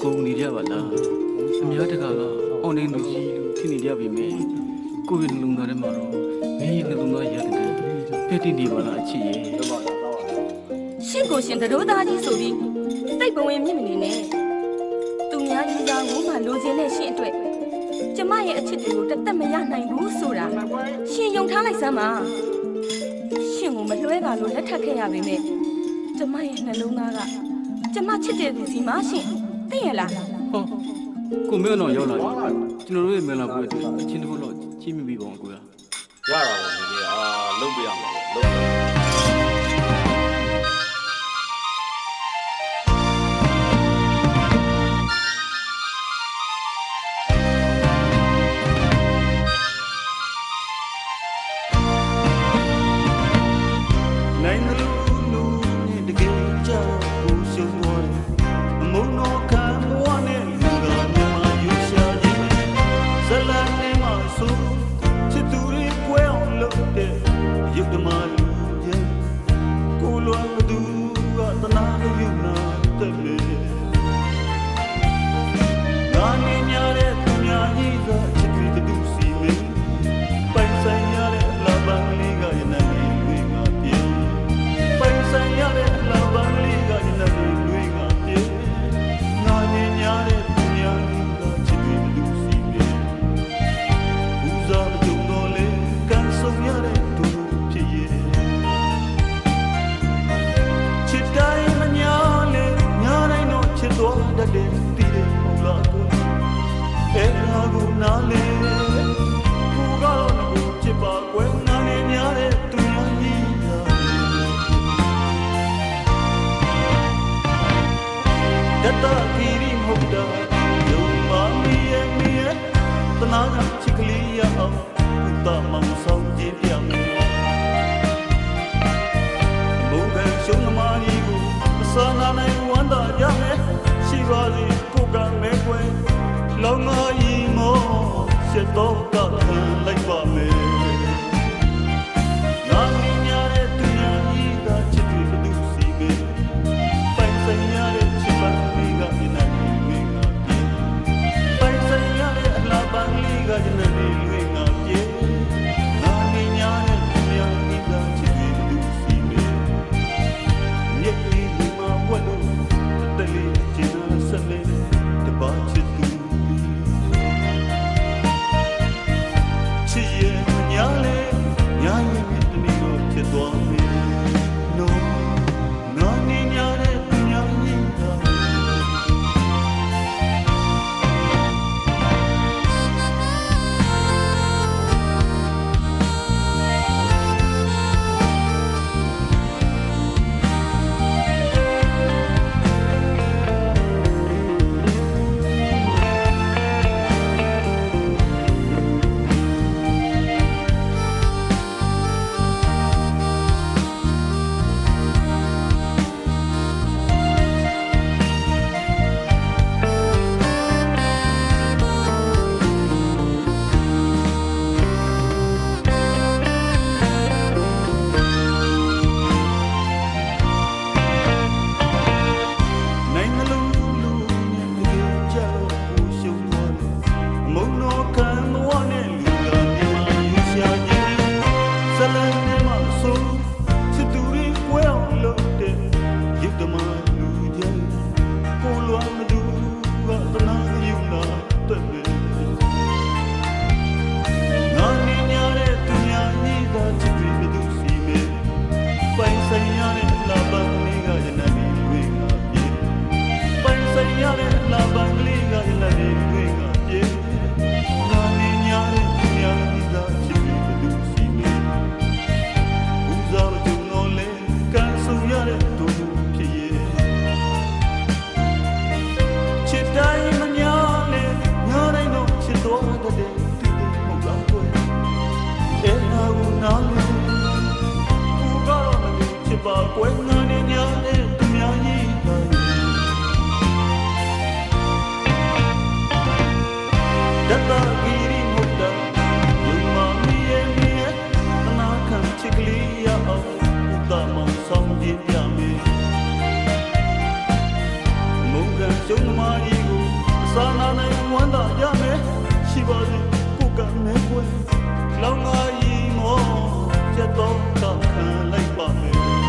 ကိုနေကြပါလားအများတကာကအော်နေလူကြီးလူထင်နေကြပြီမေကိုယ့်ရဲ့နှလုံးသားထဲမှာတော့မင်းရဲ့နှလုံးသားရတယ်ဖက်တိနေပါလားအချစ်ရဲ့ရှင့်ကိုရှင်တို့သားကြီးဆိုပြီးစိတ်ပဝင်မြင့်မနေနဲ့သူများကြီးသားကိုမှလိုချင်တဲ့ရှင့်အတွက်ကျမရဲ့အချစ်တွေကိုတသက်မရနိုင်ဘူးဆိုတာရှင်ယုံထားလိုက်စမ်းပါရှင်ကိုမလွှဲပါလို့လက်ထပ်ခဲ့ရပေမဲ့ကျမရဲ့နှလုံးသားကကျမချစ်တဲ့သူစီမှာရှင်သိရလားဟောကိုမင်းတော့ရောက်လာပြီကျွန်တော်တို့ရဲ့မင်္ဂလာပွဲအတွက်အချင်းတစ်ခုတော့ကြီးမိပြီပေါ့ကိုရရတာပါဒီနေ့လုံးပြရမှာလုံးနိုင်လူလူနဲ့တကယ်ကြောက်ဘူးရှုံးသွားတယ်အမုန်းတော့ခံဘဝနဲ့လူကမြန်မာယူရှာခြင်းဇလန်နဲ့မဆိုးချစ်သူတွေကွဲအောင်လုပ်တဲ့ရုပ်ဓမ္မလူရဲ့ကိုလွန်သူကတနာလို့ယူနာတဲ့မေငါနေညာတဲ့သူများကြီးကချစ်သူတူစီမင်းပိုင်ဆိုင်ရတဲ့လာပန်းလေးကရနေဆိုင်ရတဲ့လာပန်းလေးကလည်းတွေကပြေငါနေညာတဲ့သူများကချစ်ပြီးလူစီပြေဦးစားကြုံတော့လေကန်ဆုံးရတဲ့သူဖြစ်ရဲ့ချစ်တိုင်းမညာလေညာတိုင်းတော့ချစ်တော်တတ်တယ်တည်တယ်ဟုတ်လားကိုအဲ့ဒါကိုနားလေကိုကတော့ချစ်ပါကွယ်ငါနေညာတဲ့သူများကြီးတတကီရီမဟုတ်တာယုံမမီရဲ့တနာကချစ်ကလေးရအောင်ဥတမောင်ဆောင်ခြင်းပြမယ်ဘုံကရှုံးသမားကြီးကိုမဆာနာနိုင်ဝမ်းသာရမယ်ရှိပါစေကိုကမဲခွဲလောင်ငါကြီးမောရှစ်တော့ကခံလိုက်ပါမယ်ငါမြင်ရတဲ့သူများကြီးကချစ်တွေဘယ်သူစီမဲပိုင်ဆိုင်ရတဲ့ချစ်ပါကဒီနေ့ဝေငါပြေပိုင်ဆိုင်ရတဲ့အလားပန်းလေးကဒီနေ့ဝေငါပြေငါနေညာတဲ့သူများဤကချစ်ပြီးလူစီမေမြက်လေးဒီမှာဝတ်လို့တလေးချင်နာဆက်လေးတပါချစ်သူချစ်ရဲ့ညာလေးညာရဲ့တမီးတို့ချစ်သွားမေနိုးငါနေညာတဲ့သူများဤကကွယ်ငါနေညာတဲ့သူများကြီးတတကီရီမဟုတ်တာယုံမမီရဲ့တနာခံချစ်ကလေးရအောင်ဥတမောင်ဆောင်ခြင်းပြမယ်မုန်းကရှုံးသမားကြီးကို စာနာနိုင်ဝမ်းသာရမယ်ရှိပါစေကိုကနဲ့ွယ်လောင်ငါဤမောချက်တော့ခံလိုက်ပါမယ်